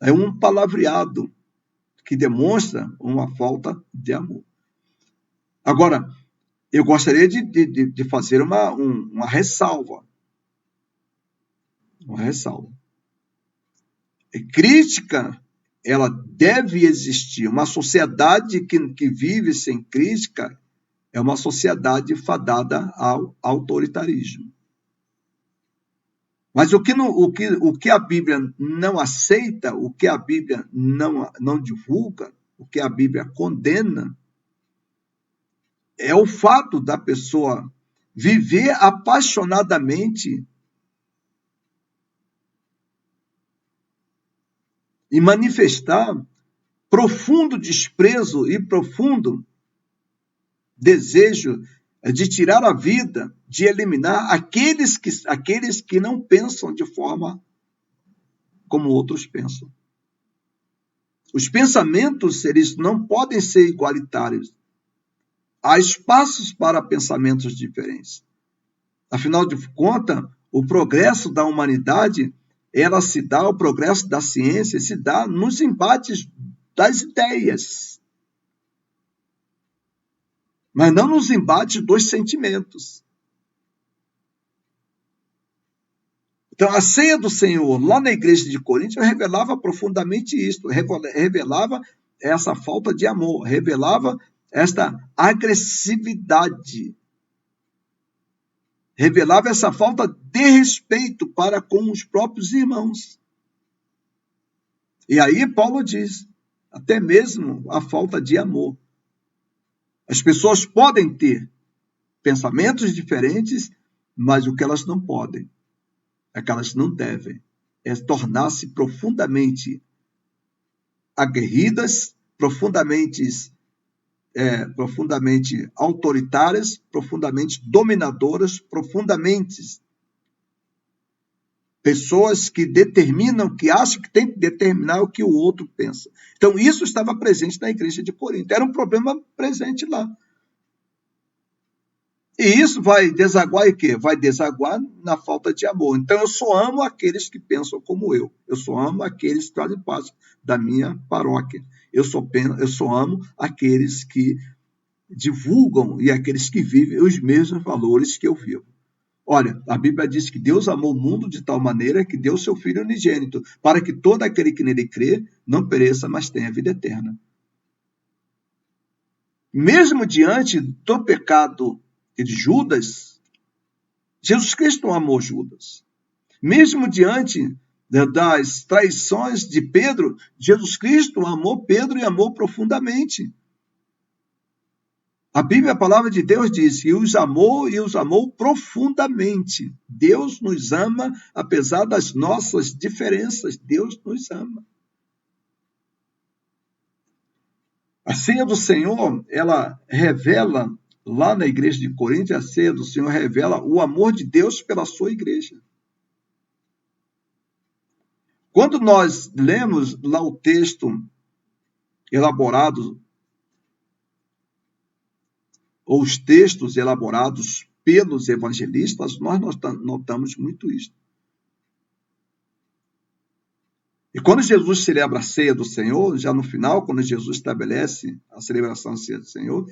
É um palavreado que demonstra uma falta de amor. Agora, eu gostaria de fazer uma ressalva. Uma ressalva. Crítica, ela deve existir. Uma sociedade que vive sem crítica é uma sociedade fadada ao autoritarismo. Mas o que a Bíblia não aceita, o que a Bíblia não divulga, o que a Bíblia condena, é o fato da pessoa viver apaixonadamente e manifestar profundo desprezo e profundo desejo de tirar a vida, de eliminar aqueles que não pensam de forma como outros pensam. Os pensamentos, eles não podem ser igualitários. Há espaços para pensamentos diferentes. Afinal de contas, o progresso da humanidade, o progresso da ciência se dá nos embates das ideias, mas não nos embates dos sentimentos. Então, a ceia do Senhor, lá na igreja de Corinto, revelava profundamente isto, revelava essa falta de amor, revelava esta agressividade, revelava essa falta de respeito para com os próprios irmãos. E aí Paulo diz, até mesmo a falta de amor. As pessoas podem ter pensamentos diferentes, mas o que elas não podem, é que elas não devem, é tornar-se profundamente aguerridas, profundamente autoritárias, profundamente dominadoras, profundamente pessoas que determinam, que acham que tem que determinar o que o outro pensa. Então, isso estava presente na igreja de Corinto. Era um problema presente lá. E isso vai desaguar em quê? Vai desaguar na falta de amor. Então, eu só amo aqueles que pensam como eu. Eu só amo aqueles que fazem parte da minha paróquia. Eu só amo aqueles que divulgam e aqueles que vivem os mesmos valores que eu vivo. Olha, a Bíblia diz que Deus amou o mundo de tal maneira que deu seu Filho unigênito, para que todo aquele que nele crê não pereça, mas tenha vida eterna. Mesmo diante do pecado de Judas, Jesus Cristo não amou Judas. Mesmo diante das traições de Pedro, Jesus Cristo amou Pedro e amou profundamente. A Bíblia, a palavra de Deus diz que os amou profundamente. Deus nos ama, apesar das nossas diferenças. Deus nos ama. A ceia do Senhor, ela revela, lá na igreja de Corinto, a ceia do Senhor revela o amor de Deus pela sua igreja. Quando nós lemos lá o texto elaborado, ou os textos elaborados pelos evangelistas, nós notamos muito isso. E quando Jesus celebra a ceia do Senhor, já no final, quando Jesus estabelece a celebração da ceia do Senhor,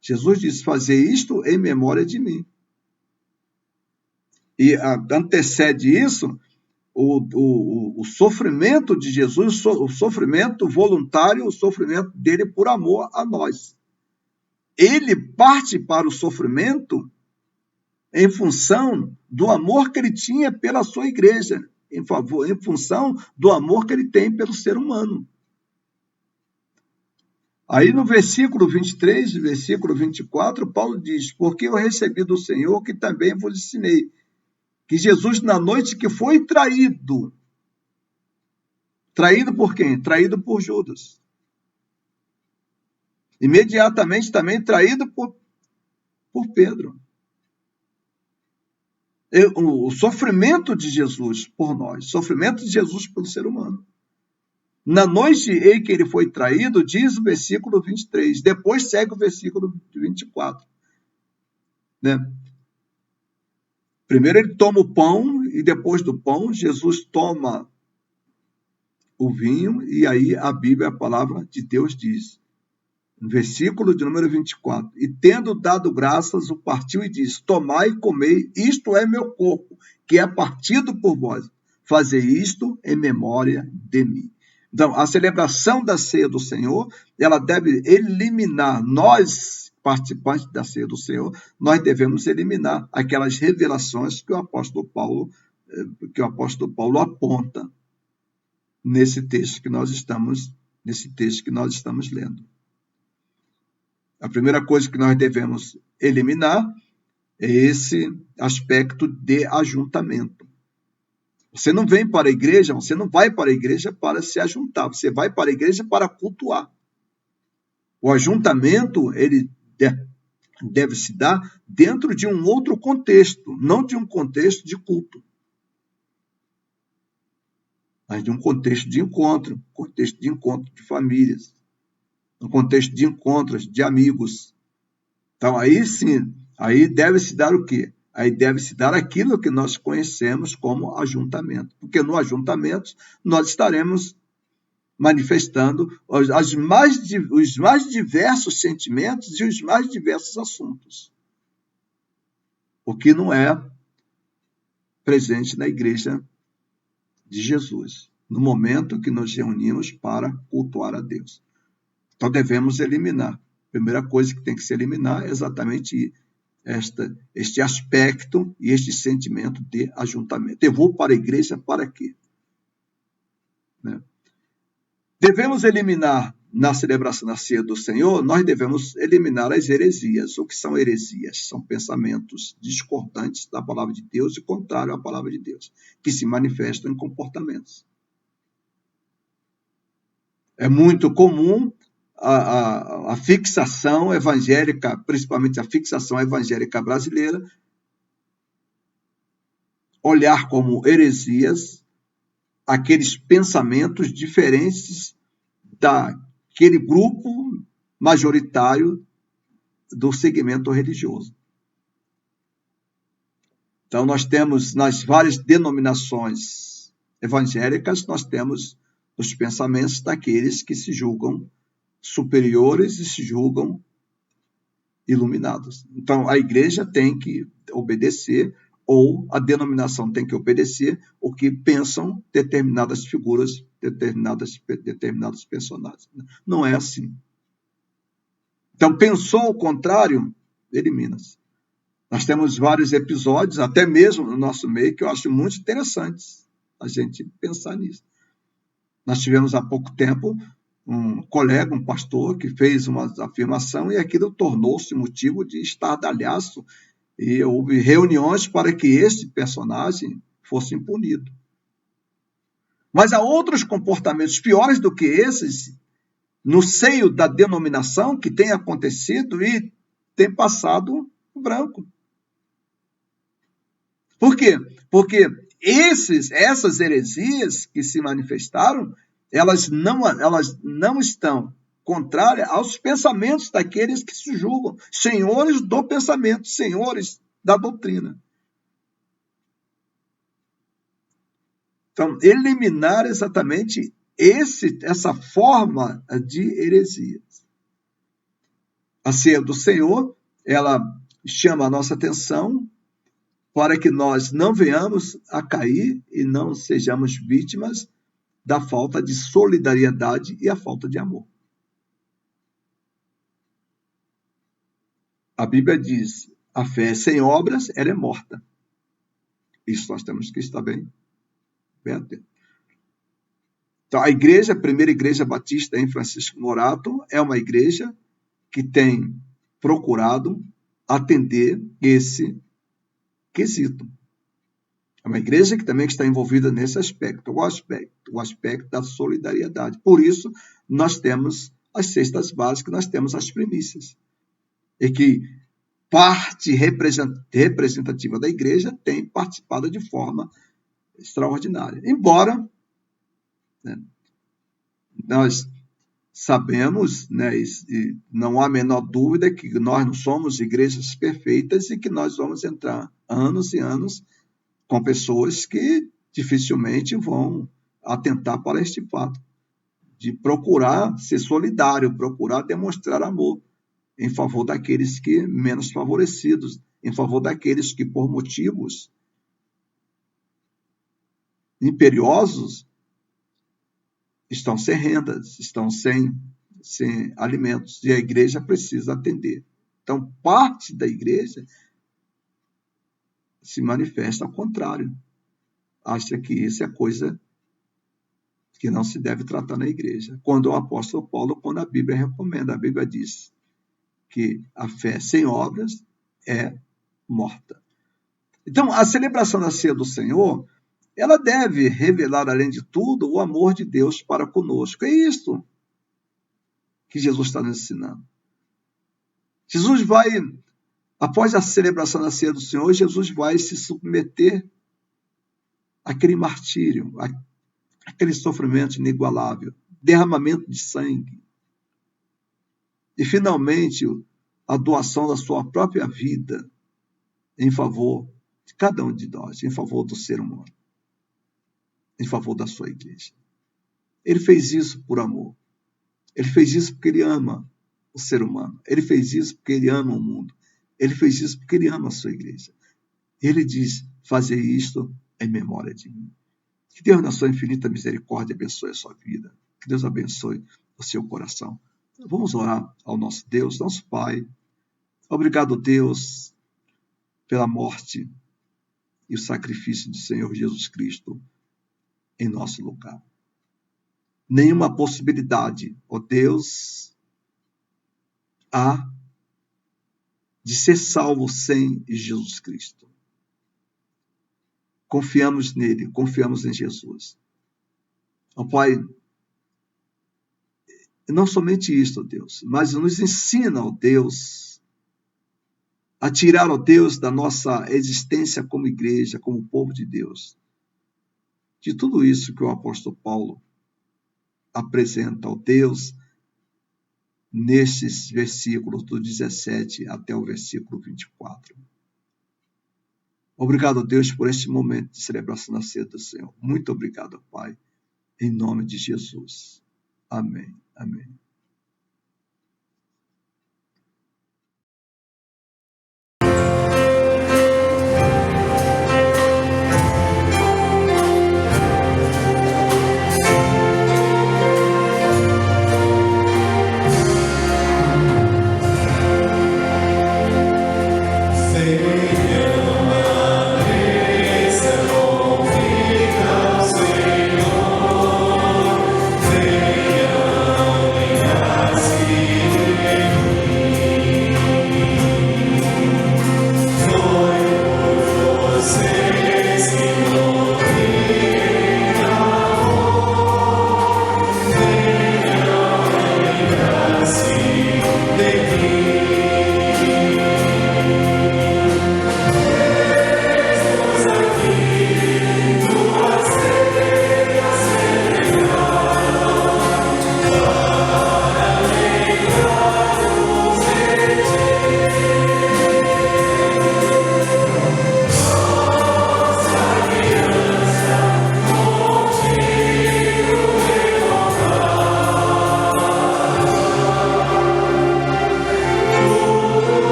Jesus diz, fazer isto em memória de mim. E antecede isso o sofrimento de Jesus, o sofrimento voluntário, o sofrimento dele por amor a nós. Ele parte para o sofrimento em função do amor que ele tinha pela sua igreja, em função do amor que ele tem pelo ser humano. Aí no versículo 23 e versículo 24, Paulo diz, porque eu recebi do Senhor que também vos ensinei, que Jesus na noite que foi traído por quem? Traído por Judas. Imediatamente também traído por Pedro. O sofrimento de Jesus por nós, sofrimento de Jesus pelo ser humano. Na noite em que ele foi traído, diz o versículo 23, depois segue o versículo 24. Né? Primeiro ele toma o pão, e depois do pão, Jesus toma o vinho, e aí a Bíblia, a palavra de Deus diz, no versículo de número 24, e tendo dado graças, o partiu e disse, tomai e comei, isto é meu corpo, que é partido por vós. Fazer isto em memória de mim. Então, a celebração da ceia do Senhor, ela deve eliminar, nós, participantes da ceia do Senhor, nós devemos eliminar aquelas revelações que o apóstolo Paulo aponta nesse texto que nós estamos lendo. A primeira coisa que nós devemos eliminar é esse aspecto de ajuntamento. Você não vem para a igreja, você não vai para a igreja para se ajuntar, você vai para a igreja para cultuar. O ajuntamento, ele deve se dar dentro de um outro contexto, não de um contexto de culto, mas de um contexto de encontro de famílias, um contexto de encontros de amigos. Então, aí sim, aí deve se dar o quê? Aí deve se dar aquilo que nós conhecemos como ajuntamento. Porque no ajuntamento nós estaremos manifestando os mais diversos sentimentos e os mais diversos assuntos. O que não é presente na igreja de Jesus, no momento que nos reunimos para cultuar a Deus. Então devemos eliminar. A primeira coisa que tem que se eliminar é exatamente este aspecto e este sentimento de ajuntamento. Eu vou para a igreja para quê? Né? Devemos eliminar, na celebração da ceia do Senhor, nós devemos eliminar as heresias. O que são heresias? São pensamentos discordantes da palavra de Deus e contrários à palavra de Deus, que se manifestam em comportamentos. É muito comum a fixação evangélica, principalmente a fixação evangélica brasileira, olhar como heresias aqueles pensamentos diferentes daquele grupo majoritário do segmento religioso. Então, nós temos, nas várias denominações evangélicas, nós temos os pensamentos daqueles que se julgam superiores e se julgam iluminados. Então, a igreja tem que obedecer, ou a denominação tem que obedecer o que pensam determinadas figuras, determinados personagens. Não é assim. Então, pensou o contrário, elimina-se. Nós temos vários episódios, até mesmo no nosso meio, que eu acho muito interessantes a gente pensar nisso. Nós tivemos há pouco tempo um colega, um pastor, que fez uma afirmação e aquilo tornou-se motivo de estardalhaço e houve reuniões para que esse personagem fosse punido. Mas há outros comportamentos piores do que esses no seio da denominação que tem acontecido e tem passado branco. Por quê? Porque essas heresias que se manifestaram, elas não estão contrárias aos pensamentos daqueles que se julgam senhores do pensamento, senhores da doutrina. Então, eliminar exatamente essa forma de heresias. A ceia do Senhor, ela chama a nossa atenção para que nós não venhamos a cair e não sejamos vítimas da falta de solidariedade e a falta de amor. A Bíblia diz, a fé sem obras, ela é morta. Isso nós temos que estar bem atento. Então, a primeira igreja batista em Francisco Morato, é uma igreja que tem procurado atender esse quesito. É uma igreja que também está envolvida nesse aspecto, o aspecto da solidariedade. Por isso, nós temos as cestas básicas, nós temos as primícias. E que parte representativa da igreja tem participado de forma extraordinária. Embora nós sabemos, e não há a menor dúvida que nós não somos igrejas perfeitas e que nós vamos entrar anos e anos com pessoas que dificilmente vão atentar para este fato de procurar ser solidário, procurar demonstrar amor em favor daqueles que menos favorecidos, em favor daqueles que por motivos imperiosos estão sem rendas, estão sem alimentos, e a igreja precisa atender. Então, parte da igreja se manifesta ao contrário. Acha que isso é coisa que não se deve tratar na igreja. Quando o apóstolo Paulo, quando a Bíblia recomenda, a Bíblia diz que a fé sem obras é morta. Então, a celebração da ceia do Senhor, ela deve revelar, além de tudo, o amor de Deus para conosco. É isso que Jesus está nos ensinando. Jesus vai, após a celebração da ceia do Senhor, Jesus vai se submeter àquele martírio, aquele sofrimento inigualável, derramamento de sangue. E, finalmente, a doação da sua própria vida em favor de cada um de nós, em favor do ser humano, em favor da sua igreja. Ele fez isso por amor. Ele fez isso porque ele ama o ser humano. Ele fez isso porque ele ama o mundo. Ele fez isso porque ele ama a sua igreja. Ele diz, fazer isto em memória de mim. Que Deus, na sua infinita misericórdia, abençoe a sua vida. Que Deus abençoe o seu coração. Vamos orar ao nosso Deus, nosso Pai. Obrigado, Deus, pela morte e o sacrifício do Senhor Jesus Cristo em nosso lugar. Nenhuma possibilidade, ó Deus, há de ser salvo sem Jesus Cristo. Confiamos nele, confiamos em Jesus. Ó Pai, não somente isso, ó Deus, mas nos ensina, ó Deus, a tirar, ó Deus, da nossa existência como igreja, como povo de Deus, de tudo isso que o apóstolo Paulo apresenta, ó Deus, nesses versículos do 17 até o versículo 24. Obrigado, Deus, por este momento de celebração da ceia do Senhor. Muito obrigado, Pai, em nome de Jesus. Amém. Amém. Senhor,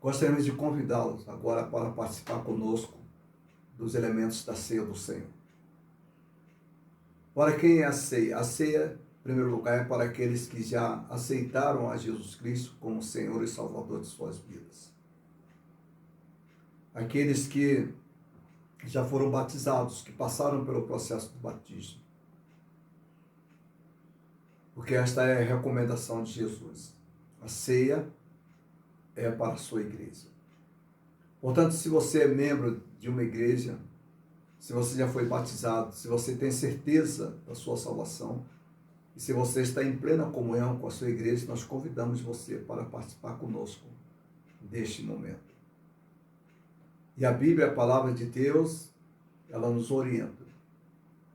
Gostaríamos de convidá-los agora para participar conosco dos elementos da ceia do Senhor. Para quem é a ceia? A ceia, em primeiro lugar, é para aqueles que já aceitaram a Jesus Cristo como Senhor e Salvador de suas vidas. Aqueles que já foram batizados, que passaram pelo processo do batismo. Porque esta é a recomendação de Jesus. A ceia é para a sua igreja. Portanto, se você é membro de uma igreja, se você já foi batizado, se você tem certeza da sua salvação, e se você está em plena comunhão com a sua igreja, nós convidamos você para participar conosco deste momento. E a Bíblia, a palavra de Deus, ela nos orienta.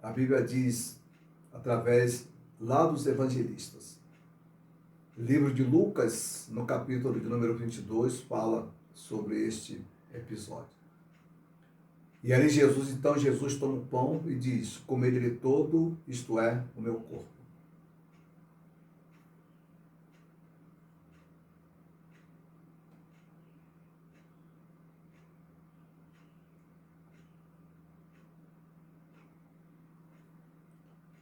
A Bíblia diz, através lá dos evangelistas, o livro de Lucas, no capítulo de número 22, fala sobre este episódio. E ali Jesus toma o pão e diz: comei dele todo, isto é, o meu corpo.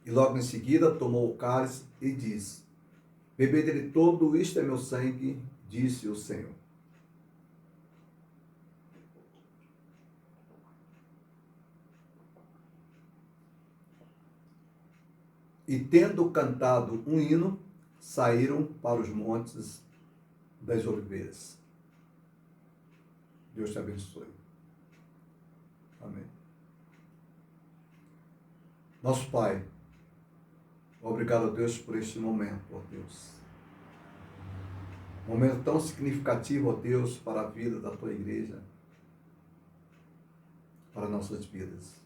E logo em seguida tomou o cálice e disse: bebei dele todo, isto é meu sangue, disse o Senhor. E tendo cantado um hino, saíram para os montes das oliveiras. Deus te abençoe. Amém. Nosso Pai, obrigado a Deus por este momento, ó Deus. Um momento tão significativo, ó Deus, para a vida da tua igreja, para nossas vidas.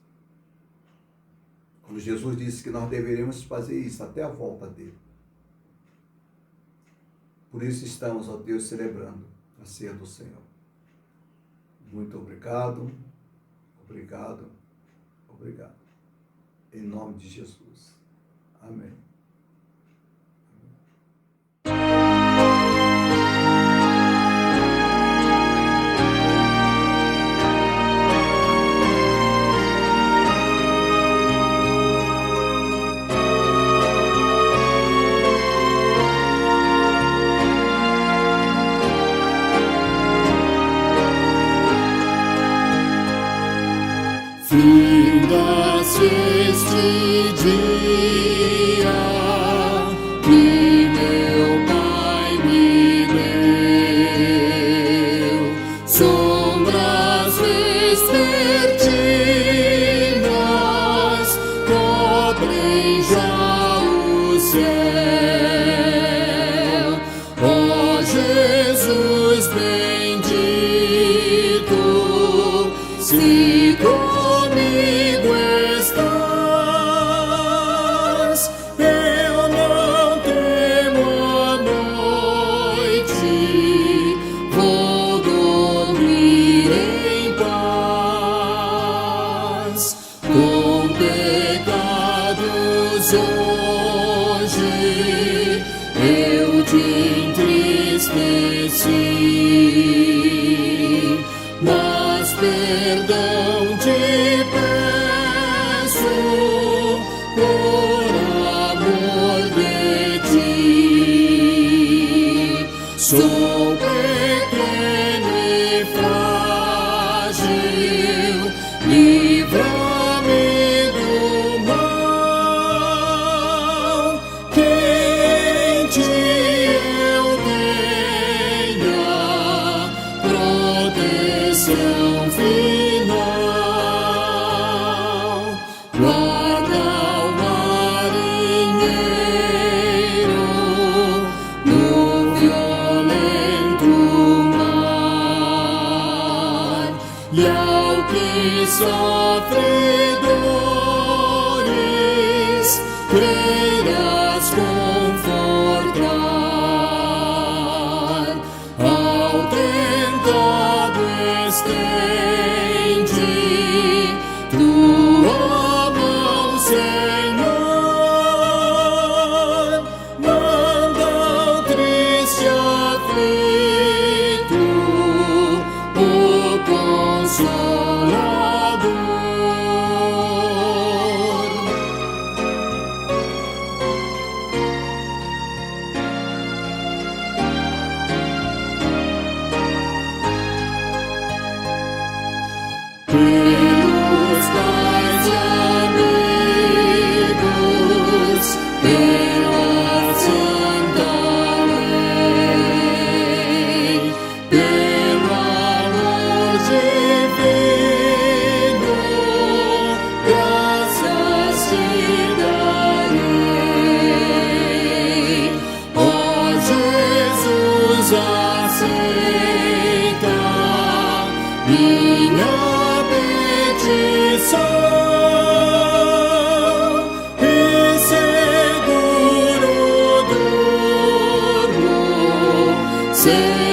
Quando Jesus disse que nós deveríamos fazer isso até a volta dele. Por isso estamos, ó Deus, celebrando a ceia do Senhor. Muito obrigado, obrigado, obrigado. Em nome de Jesus. Amém. Finda-se este dia que meu Pai me deu, sombras vespertinas cobrem já o céu. Ó Jesus bendito, se comigo estás, eu não temo a noite, vou dormir em paz. Com pecados hoje eu te entristeci, mas perdão te peço por amor de ti. Sou pequeno e frágil, livra-me do mal, que em ti eu tenha proteção final. Guarda o marinheiro no violento mar, e ao que sofre dores queiras confortar. Ao tentado estende tua mão, Senhor, manda o triste aflito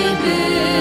beber.